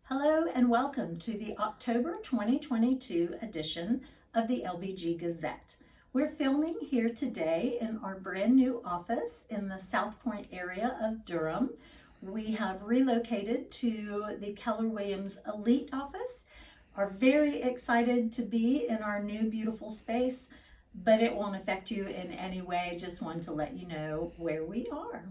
Hello and welcome to the October 2022 edition of the LBG Gazette. We're filming here today in our brand new office in the South Point area of Durham. We have relocated to the Keller Williams Elite office, are very excited to be in our new beautiful space, but it won't affect you in any way. Just wanted to let you know where we are.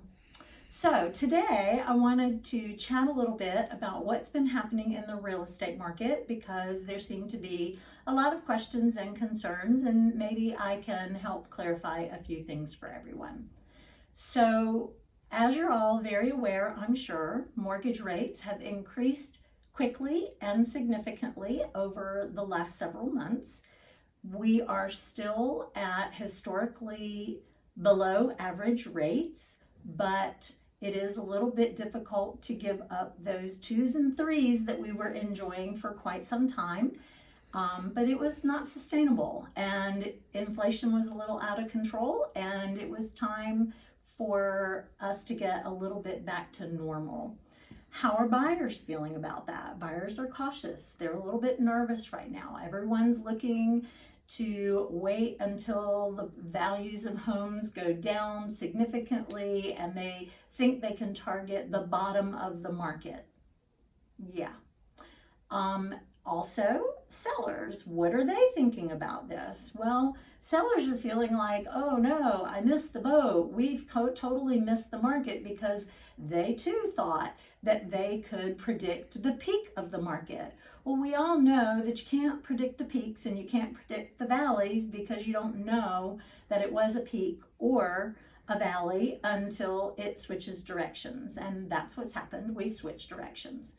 So today I wanted to chat a little bit about what's been happening in the real estate market because there seem to be a lot of questions and concerns, and maybe I can help clarify a few things for everyone. So as you're all very aware, I'm sure, mortgage rates have increased quickly and significantly over the last several months. We are still at historically below average rates, but it is a little bit difficult to give up those 2s and 3s that we were enjoying for quite some time. But it was not sustainable, and inflation was a little out of control, and it was time for us to get a little bit back to normal. How are buyers feeling about that? Buyers are cautious. They're a little bit nervous right now. Everyone's looking to wait until the values of homes go down significantly and they think they can target the bottom of the market. Yeah. Also, sellers, what are they thinking about this? Well, sellers are feeling like, oh no, I missed the boat. We've totally missed the market, because they too thought that they could predict the peak of the market. Well, we all know that you can't predict the peaks and you can't predict the valleys, because you don't know that it was a peak or a valley until it switches directions. And that's what's happened. We switched directions.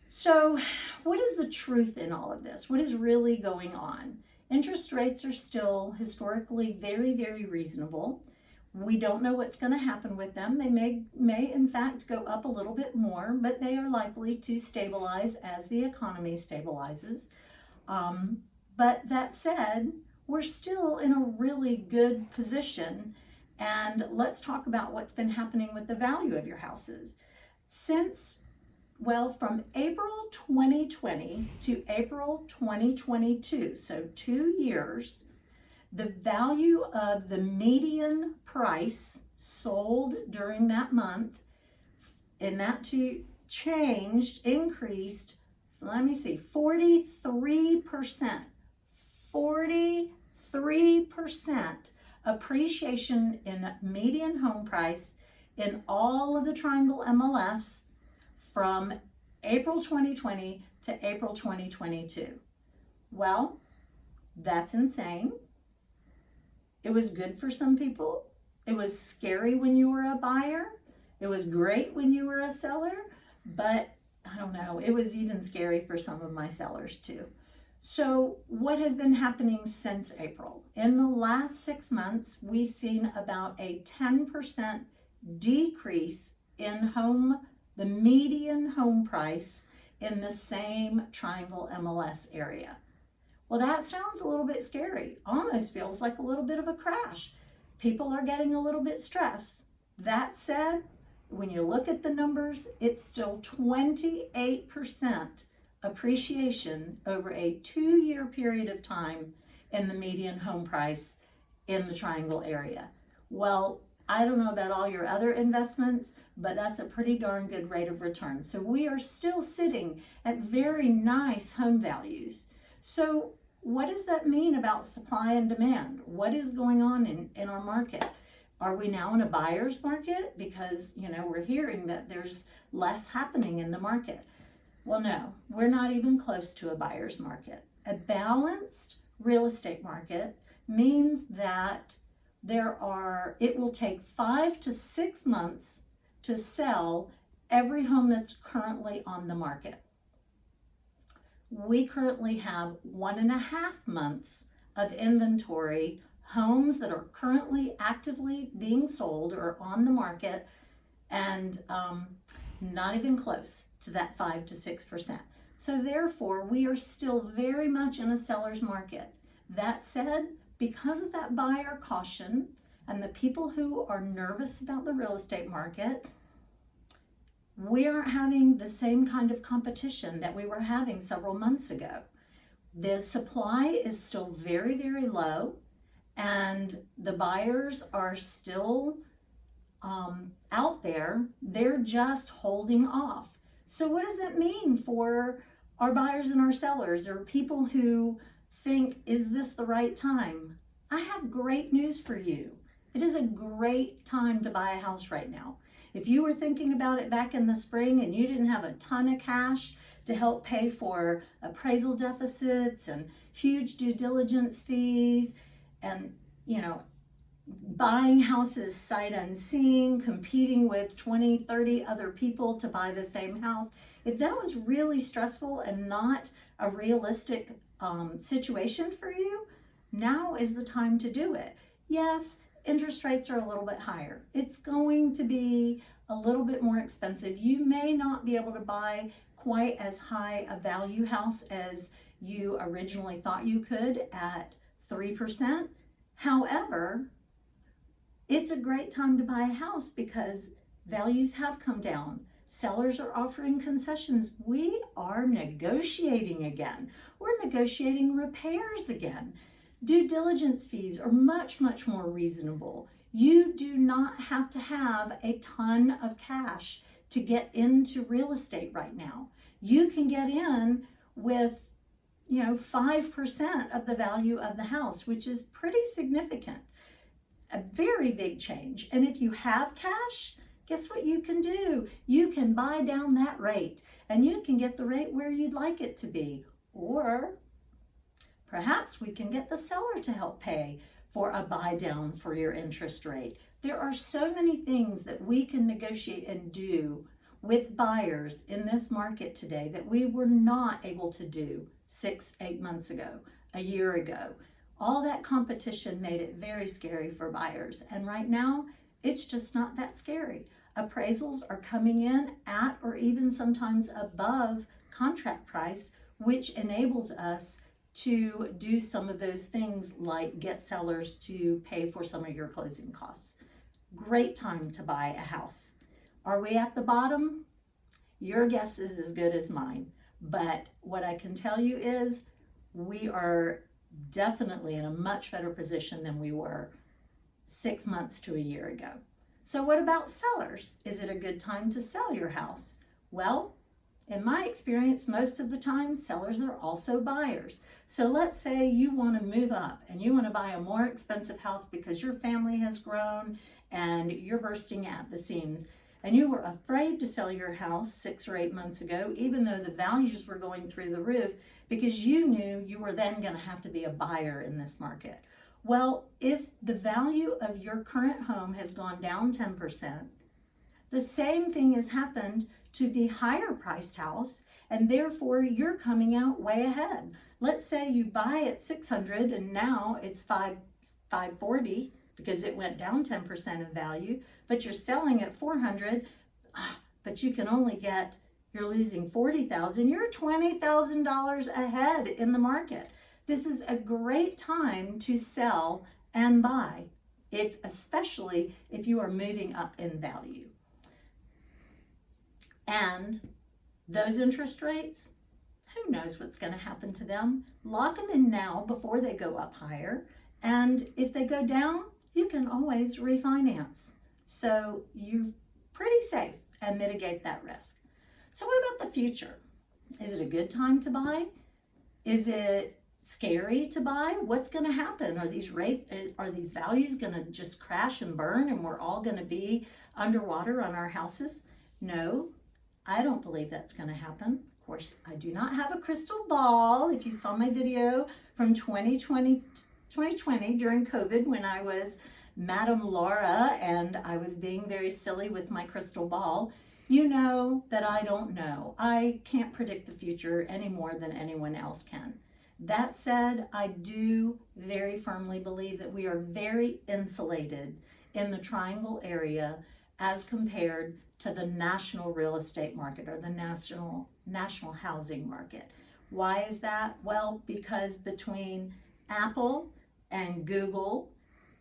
So what is the truth in all of this? What is really going on? Interest rates are still historically very, very reasonable. We don't know what's going to happen with them. They may in fact go up a little bit more, but they are likely to stabilize as the economy stabilizes. But that said, we're still in a really good position. And let's talk about what's been happening with the value of your houses. From April 2020 to April 2022, so 2 years, the value of the median price sold during that month, and that increased, 43%. 43% appreciation in median home price in all of the Triangle MLS from April 2020 to April 2022. Well, that's insane. It was good for some people. It was scary when you were a buyer. It was great when you were a seller, but I don't know, it was even scary for some of my sellers too. So what has been happening since April? In the last 6 months, we've seen about a 10% decrease in the median home price in the same Triangle MLS area. Well, that sounds a little bit scary. Almost feels like a little bit of a crash. People are getting a little bit stressed. That said, when you look at the numbers, it's still 28% appreciation over a 2-year period of time in the median home price in the Triangle area. Well, I don't know about all your other investments, but that's a pretty darn good rate of return. So we are still sitting at very nice home values. So what does that mean about supply and demand? What is going on in our market? Are we now in a buyer's market? Because, we're hearing that there's less happening in the market. Well, no, we're not even close to a buyer's market. A balanced real estate market means that it will take 5 to 6 months to sell every home that's currently on the market. We currently have 1.5 months of inventory, homes that are currently actively being sold or on the market, and not even close to that 5 to 6%. So therefore, we are still very much in a seller's market. That said, because of that buyer caution and the people who are nervous about the real estate market, we aren't having the same kind of competition that we were having several months ago. The supply is still very, very low, and the buyers are still out there. They're just holding off. So what does that mean for our buyers and our sellers, or people who think, is this the right time? I have great news for you. It is a great time to buy a house right now. If you were thinking about it back in the spring and you didn't have a ton of cash to help pay for appraisal deficits and huge due diligence fees and, buying houses sight unseen, competing with 20, 30 other people to buy the same house, if that was really stressful and not a realistic situation for you, now is the time to do it. Yes, interest rates are a little bit higher. It's going to be a little bit more expensive. You may not be able to buy quite as high a value house as you originally thought you could at 3%. However, it's a great time to buy a house because values have come down. Sellers are offering concessions. We are negotiating again. We're negotiating repairs again. Due diligence fees are much, much more reasonable. You do not have to have a ton of cash to get into real estate right now. You can get in with 5% of the value of the house, which is pretty significant. A very big change. And if you have cash, guess what you can do? You can buy down that rate, and you can get the rate where you'd like it to be. Or perhaps we can get the seller to help pay for a buy down for your interest rate. There are so many things that we can negotiate and do with buyers in this market today that we were not able to do 6-8 months ago, a year ago. All that competition made it very scary for buyers. And right now, it's just not that scary. Appraisals are coming in at or even sometimes above contract price, which enables us to do some of those things like get sellers to pay for some of your closing costs. Great time to buy a house. Are we at the bottom? Your guess is as good as mine. But what I can tell you is we are definitely in a much better position than we were 6 months to a year ago. So what about sellers? Is it a good time to sell your house? Well, in my experience, most of the time, sellers are also buyers. So let's say you want to move up and you want to buy a more expensive house because your family has grown and you're bursting at the seams. And you were afraid to sell your house 6 or 8 months ago, even though the values were going through the roof, because you knew you were then going to have to be a buyer in this market. Well, if the value of your current home has gone down 10%, the same thing has happened to the higher priced house, and therefore you're coming out way ahead. Let's say you buy at $600 and now it's $540 because it went down 10% in value, but you're selling at $400, but you can only get, you're losing $40,000, you're $20,000 ahead in the market. This is a great time to sell and buy, especially if you are moving up in value. And those interest rates, who knows what's going to happen to them? Lock them in now before they go up higher. And if they go down, you can always refinance. So you're pretty safe and mitigate that risk. So what about the future? Is it a good time to buy? Is it scary to buy? What's going to happen? Are these values going to just crash and burn and we're all going to be underwater on our houses? No, I don't believe that's going to happen. Of course, I do not have a crystal ball. If you saw my video from 2020 during COVID when I was Madame Laura and I was being very silly with my crystal ball, you know that I don't know. I can't predict the future any more than anyone else can. That said, I do very firmly believe that we are very insulated in the Triangle area as compared to the national real estate market or the national housing market. Why is that? Well, because between Apple and Google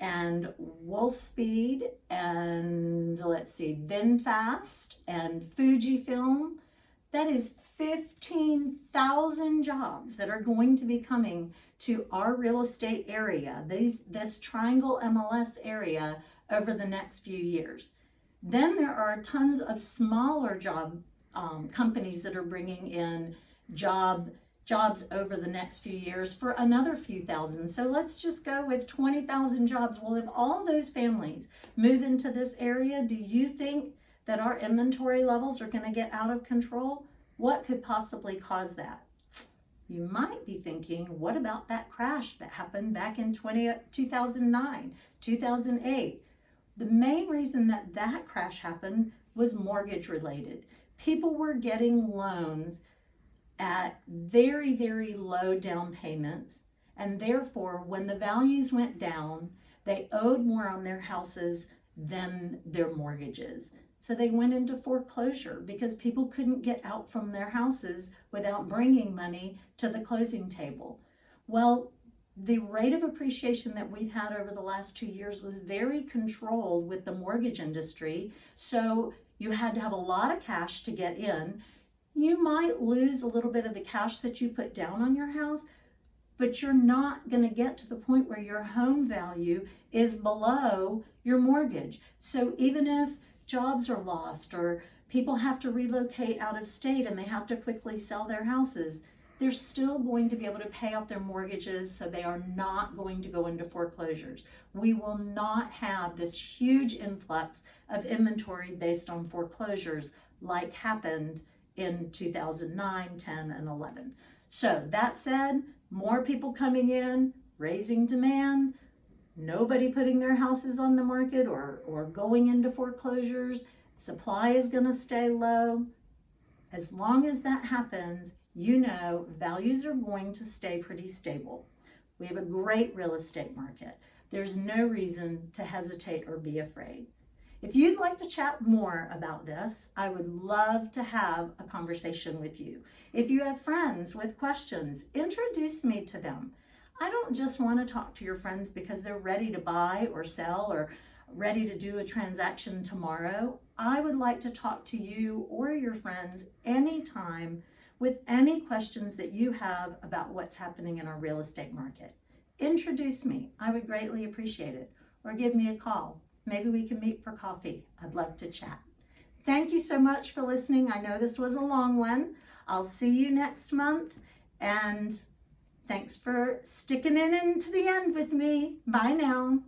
and Wolfspeed, and let's see, VinFast and Fujifilm. That is 15,000 jobs that are going to be coming to our real estate area, this Triangle MLS area, over the next few years. Then there are tons of smaller job companies that are bringing in jobs over the next few years for another few thousand. So let's just go with 20,000 jobs. Well, if all those families move into this area, do you think that our inventory levels are going to get out of control? What could possibly cause that? You might be thinking, what about that crash that happened back in 2009, 2008? The main reason that crash happened was mortgage related. People were getting loans at very, very low down payments, and therefore when the values went down, they owed more on their houses than their mortgages. So they went into foreclosure because people couldn't get out from their houses without bringing money to the closing table. Well, the rate of appreciation that we've had over the last 2 years was very controlled with the mortgage industry. So you had to have a lot of cash to get in. You might lose a little bit of the cash that you put down on your house, but you're not going to get to the point where your home value is below your mortgage. So even if jobs are lost or people have to relocate out of state and they have to quickly sell their houses, they're still going to be able to pay off their mortgages, so they are not going to go into foreclosures. We will not have this huge influx of inventory based on foreclosures like happened in 2009, 10, and 11. So that said, more people coming in, raising demand, nobody putting their houses on the market or going into foreclosures. Supply is going to stay low. As long as that happens, you know values are going to stay pretty stable. We have a great real estate market. There's no reason to hesitate or be afraid. If you'd like to chat more about this, I would love to have a conversation with you. If you have friends with questions, introduce me to them. I don't just want to talk to your friends because they're ready to buy or sell or ready to do a transaction tomorrow. I would like to talk to you or your friends anytime with any questions that you have about what's happening in our real estate market. Introduce me. I would greatly appreciate it. Or give me a call. Maybe we can meet for coffee. I'd love to chat. Thank you so much for listening. I know this was a long one. I'll see you next month, and thanks for sticking in to the end with me. Bye now.